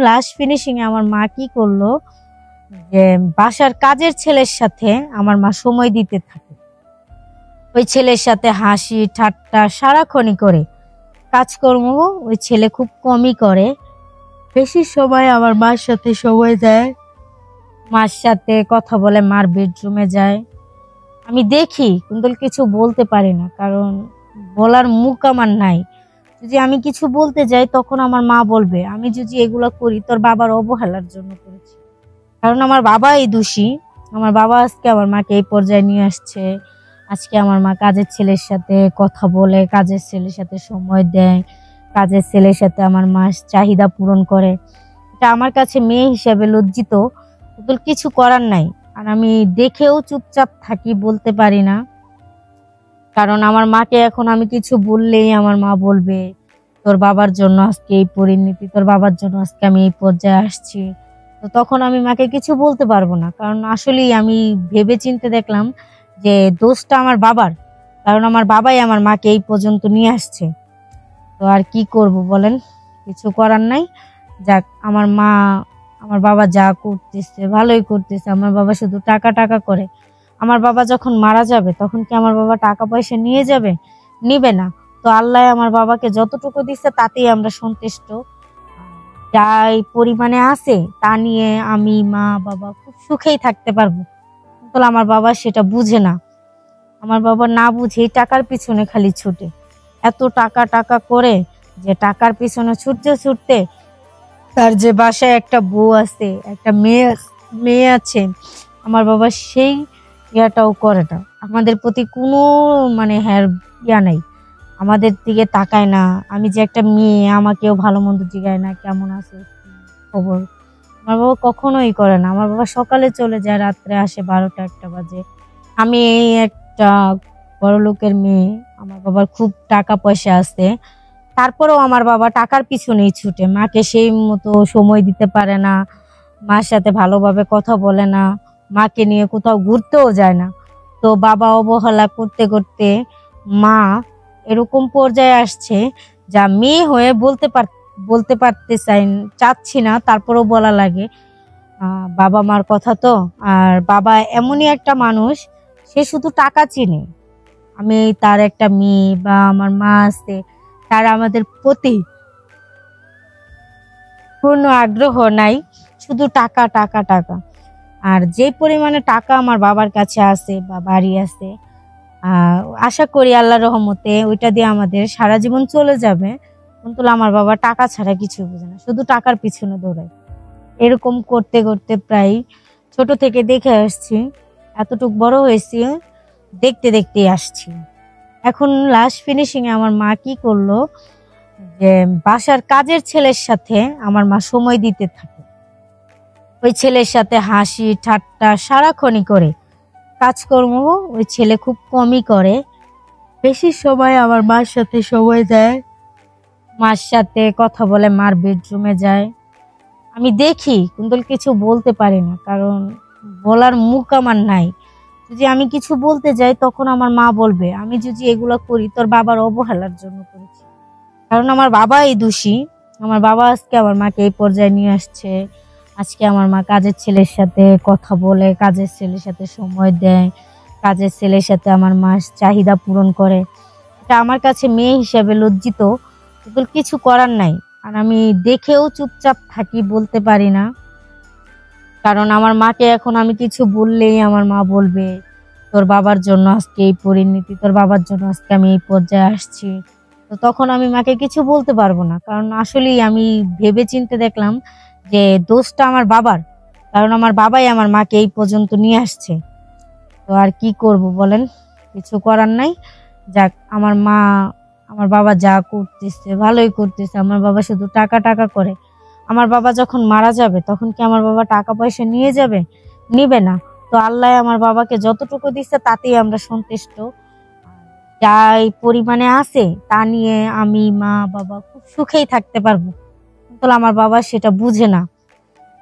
Last finishing এ আমার মা কি করলো, যে বাসার কাজের ছেলের সাথে আমার মা সময় দিতে থাকে। ওই ছেলের সাথে হাসি ঠাট্টা সারাক্ষণই করে। কাজকর্ম ওই ছেলে খুব কমই করে, বেশি সময় আমার মার সাথে সময় দেয়, মার সাথে কথা বলে, মার বেডরুমে যায়। আমি দেখি কিন্তু কিছু বলতে পারি না, কারণ বলার মুখ আমার নাই। যদি আমি কিছু বলতে যাই তখন আমার মা বলবে আমি যদি এগুলা করি তোর বাবার অবহেলার জন্য করেছি। কারণ আমার বাবাই দোষী। আমার বাবা আজকে আমার মাকে এই পর্যায়ে নিয়ে আসছে। আজকে আমার মা কাজের ছেলের সাথে কথা বলে, কাজের ছেলের সাথে সময় দেয়, কাজের ছেলের সাথে আমার মা চাহিদা পূরণ করে। এটা আমার কাছে মেয়ে হিসেবে লজ্জিত, কিন্তু কিছু করার নাই। আর আমি দেখেও চুপচাপ থাকি, বলতে পারি না। কারণ আমার মাকে এখন আমি কিছু বললেই আমার মা বলবে তোর বাবার জন্য আজকে এই পরিণতি, তোর বাবার জন্য আজকে আমি এই পর্যায়ে আসছি। তো তখন আমি মাকে কিছু বলতে পারবো না, কারণ আসলেই আমি ভেবে চিন্তে দেখলাম যে দোষটা আমার বাবার। কারণ আমার বাবাই আমার মাকে এই পর্যন্ত নিয়ে আসছে। তো আর কি করব বলেন, কিছু করার নাই। যাক, আমার মা আমার বাবা যা করতেছে ভালোই করতেছে। আমার বাবা শুধু টাকা টাকা করে। আমার বাবা যখন মারা যাবে তখন কি আমার বাবা টাকা পয়সা নিয়ে যাবে? নিবে না। তো আল্লাহ আমার বাবাকে যতটুকু দিচ্ছে তাতেই আমরা সন্তুষ্ট। যাই পরিমাণে আছে তা নিয়ে আমি মা বাবা খুব সুখেই থাকতে পারবো। কিন্তু আমার বাবা সেটা বুঝে না। আমার বাবা না বুঝে টাকার পিছনে খালি ছুটে। এত টাকা টাকা করে যে টাকার পিছনে ছুটতে ছুটতে তার যে বাসায় একটা বউ আছে, একটা মেয়ে আছে, আমার বাবা সেই ইয়াটাও করে না। আমাদের প্রতি কোনো ইয়া নাই, আমাদের দিকে তাকায় না। আমি যে একটা মেয়ে, আমাকেও ভালো মন্দ জিগায় না, কেমন আছে খবর। আমার বাবা কখনোই করে না। আমার বাবা সকালে চলে যায়, রাত্রে আসে 12টা-1টা বাজে। আমি এই একটা বড় লোকের মেয়ে, আমার বাবার খুব টাকা পয়সা আছে, তারপরেও আমার বাবা টাকার পিছনেই ছুটে। মাকে সেই মতো সময় দিতে পারে না, মার সাথে ভালোভাবে কথা বলে না, মাকে নিয়ে কোথাও ঘুরতেও যায় না। তো বাবা অবহেলা করতে করতে মা এরকম পর্যায়ে আসছে যা মেয়ে হয়ে বলতে চাচ্ছি না, তারপরেও বলা লাগে। বাবা মার কথা তো। আর বাবা এমনই একটা মানুষ, সে শুধু টাকা চিনে। আমি তার একটা মেয়ে বা আমার মা আছে, তার আমাদের প্রতি পূর্ণ আগ্রহ নাই, শুধু টাকা টাকা টাকা। আর যে পরিমাণে টাকা আমার বাবার কাছে আছে বা বাড়ি আছে, আশা করি আল্লাহর রহমতে ওইটা দিয়ে আমাদের সারা জীবন চলে যাবে। কিন্তু আমার বাবা টাকা ছাড়া কিছু বোঝে না, শুধু টাকার পিছনে দৌড়ায়। এরকম করতে করতে প্রায় ছোট থেকে দেখে আসছি, এতটুক বড় হয়েছি, দেখতে দেখতেই আসছি। এখন লাস্ট ফিনিশিং এ আমার মা কি করলো, যে বাসার কাজের ছেলের সাথে আমার মা সময় দিতে থাকে। ওই ছেলের সাথে হাসি ঠাট্টা সারাক্ষণই করে। কাজকর্ম ওই ছেলে খুব কমই করে, বেশি সময় আমার মার সাথে সময় দেয়, মার সাথে কথা বলে, মার বেডরুমে যায়। আমি দেখি কিন্তু কিছু বলতে পারি না, কারণ বলার মুখ আমার নাই। যদি আমি কিছু বলতে যাই তখন আমার মা বলবে আমি যদি এগুলা করি তোর বাবার অবহেলার জন্য করেছি। কারণ আমার বাবাই দোষী। আমার বাবা আজকে আমার মাকে এই পর্যায়ে নিয়ে আসছে। আজকে আমার মা কাজের ছেলের সাথে কথা বলে, কাজের ছেলের সাথে সময় দেয়, কাজের ছেলের সাথে আমার মা চাহিদা পূরণ করে। এটা আমার কাছে মেয়ে হিসেবে লজ্জিত, কিন্তু কিছু করার নাই। আর আমি দেখেও চুপচাপ থাকি, বলতে পারি না। কারণ আমার মাকে এখন আমি কিছু বললেই আমার মা বলবে তোর বাবার জন্য আজকে এই পরিণতি, তোর বাবার জন্য আজকে আমি এই পর্যায়ে আসছি। তো তখন আমি মাকে কিছু বলতে পারবো না, কারণ আসলেই আমি ভেবে চিন্তে দেখলাম যে দোষটা আমার বাবার। কারণ আমার বাবাই আমার মাকে এই পর্যন্ত নিয়ে আসছে। তো আর কি করব বলেন, কিছু করার নাই। যাক, আমার বাবা যা করতেছে ভালোই করতেছে। আমার বাবা শুধু টাকা টাকা করে। আমার বাবা যখন মারা যাবে তখন কি আমার বাবা টাকা পয়সা নিয়ে যাবে? নিবে না। তো আল্লাহ আমার বাবাকে যতটুকু দিচ্ছে তাতেই আমরা সন্তুষ্ট। যাই পরিমাণে আছে তা নিয়ে আমি মা বাবা খুব সুখেই থাকতে পারবো। কিন্তু আমার বাবা সেটা বুঝে না।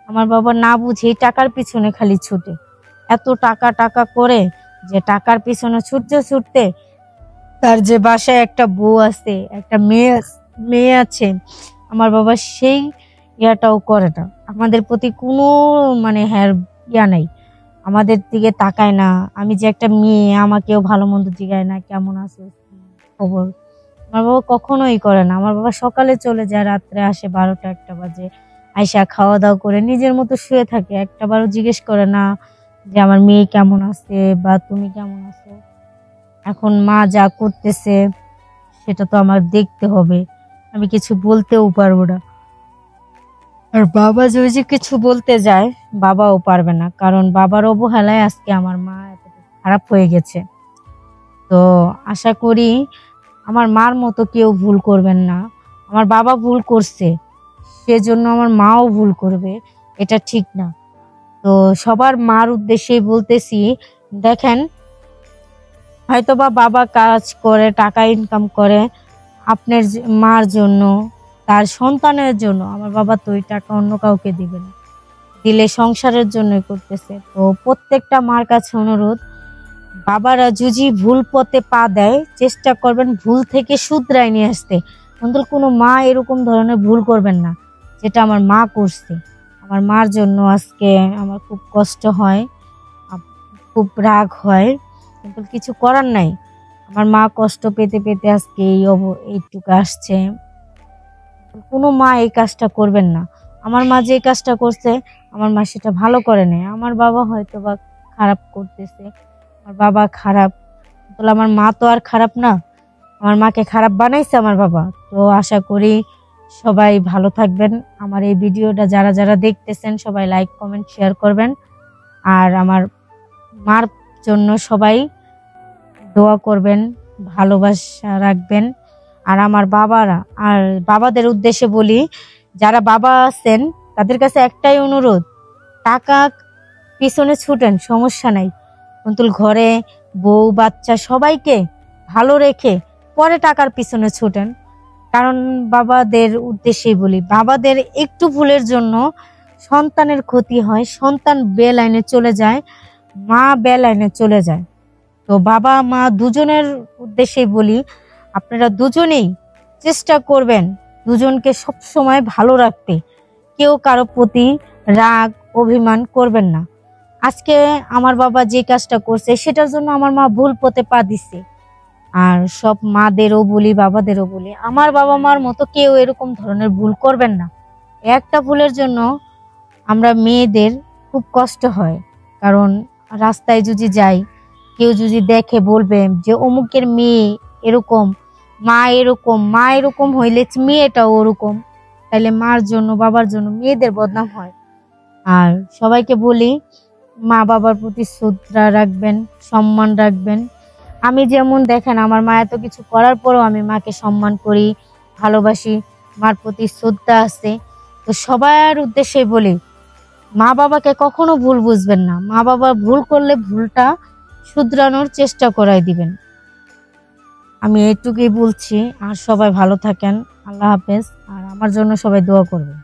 আমার বাবা না বুঝে টাকার পিছনে খালি ছুটে। এত টাকা টাকা করে যে টাকার পিছনে ছুটতে ছুটতে তার যে বাসায় একটা বউ আছে, একটা মেয়ে আছে, আমার বাবা সেই ইয়াটাও করে না, আমাদের প্রতি কোনো মানে হ্যাঁ ইয়া নাই, আমাদের দিকে তাকায় না। আমি যে একটা মেয়ে, আমাকেও ভালো মন্দ জিগায় না, কেমন আছো খবর। আমার বাবা কখনোই করে না। আমার বাবা সকালে চলে যায়, রাত্রে আসে 12টা 1টা বাজে, আইসা খাওয়া দাওয়া করে নিজের মতো শুয়ে থাকে, একটাবারও জিজ্ঞেস করে না যে আমার মেয়ে কেমন আছে বা তুমি কেমন আছো। এখন মা যা করতেছে সেটা তো আমার দেখতে হবে, আমি কিছু বলতেও পারবো না। আর বাবা যদি কিছু বলতে যায়, বাবাও পারবে না, কারণ বাবার অবহেলায় আজকে আমার মা এতটা খারাপ হয়ে গেছে। তো আশা করি আমার মার মতো কেউ ভুল করবেন না। আমার বাবা ভুল করছে, সেজন্য আমার মাও ভুল করবে, এটা ঠিক না। তো সবার মার উদ্দেশ্যেই বলতেছি, দেখেন হয়তোবা বাবা কাজ করে, টাকা ইনকাম করে আপনার মার জন্য, তার সন্তানের জন্য। আমার বাবা তো ওই টাকা অন্য কাউকে দিবে না, দিলে সংসারের জন্যই করতেছে। তো প্রত্যেকটা মার কাছে অনুরোধ, বাবারা যদি ভুল পথে পা দেয়, চেষ্টা করবেন ভুল থেকে শুধরাই নিয়ে আসতে। অন্তত কোনো মা এরকম ধরনের ভুল করবেন না যেটা আমার মা করছে। আমার মার জন্য আজকে আমার খুব কষ্ট হয়, খুব রাগ হয়, কিন্তু কিছু করার নাই। আমার মা কষ্ট পেতে পেতে আজকে এইটুকু আসছে। কোনো মা এই কাজটা করবেন না। আমার মা যে কাজটা করছে, আমার মা সেটা ভালো করে নেয়। আমার বাবা হয়তো বা খারাপ করতেছে, আমার বাবা খারাপ, তাহলে আমার মা তো আর খারাপ না, আমার মাকে খারাপ বানাইছে আমার বাবা। তো আশা করি সবাই ভালো থাকবেন। আমার এই ভিডিওটা যারা যারা দেখতেছেন সবাই লাইক কমেন্ট শেয়ার করবেন, আর আমার মার জন্য সবাই দোয়া করবেন, ভালোবাসা রাখবেন। আর আমার বাবাদের উদ্দেশ্যে বলি, যারা বাবা আছেন তাদের কাছে একটাই অনুরোধ, টাকা পিছনে ছুটেন, সমস্যা নাই, কিন্তু ঘরে বউ বাচ্চা সবাইকে ভালো রেখে পরে টাকার পিছনে ছুটেন। কারণ বাবাদের উদ্দেশ্যেই বলি, বাবাদের একটু ভুলের জন্য সন্তানের ক্ষতি হয়, সন্তান বেলাইনে চলে যায়, মা বেলাইনে চলে যায়। তো বাবা মা দুজনের উদ্দেশ্যেই বলি, আপনারা দুজনেই চেষ্টা করবেন দুজনকে সব সময় ভালো রাখতে, কেউ কারো প্রতি রাগ অভিমান করবেন না। আজকে আমার বাবা যে কাজটা করছে সেটার জন্য আমার মা ভুল পথে পা দিচ্ছে। আর সব মাদেরও বলি, বাবাদেরও বলি, আমার বাবা মার মতো কেউ এরকম ধরনের ভুল করবেন না। একটা ভুলের জন্য আমরা মেয়েদের খুব কষ্ট হয়, কারণ রাস্তায় যদি যাই, কেউ যদি দেখে বলবে যে অমুকের মেয়ে এরকম, মা এরকম হইলে মেয়েটাও ওরকম, তাইলে মার জন্য বাবার জন্য মেয়েদের বদনাম হয়। আর সবাইকে বলি, মা বাবার প্রতি শ্রদ্ধা রাখবেন, সম্মান রাখবেন। আমি যেমন দেখেন আমার মা এত কিছু করার পরও আমি মাকে সম্মান করি, ভালোবাসি, মার প্রতি শ্রদ্ধা আছে। তো সবার উদ্দেশ্যে বলি, মা বাবাকে কখনো ভুল বুঝবেন না, মা বাবা ভুল করলে ভুলটা শুধরানোর চেষ্টা করাই দিবেন। আমি এইটুকুই বলছি। আর সবাই ভালো থাকেন, আল্লাহ হাফেজ। আর আমার জন্য সবাই দোয়া করবেন।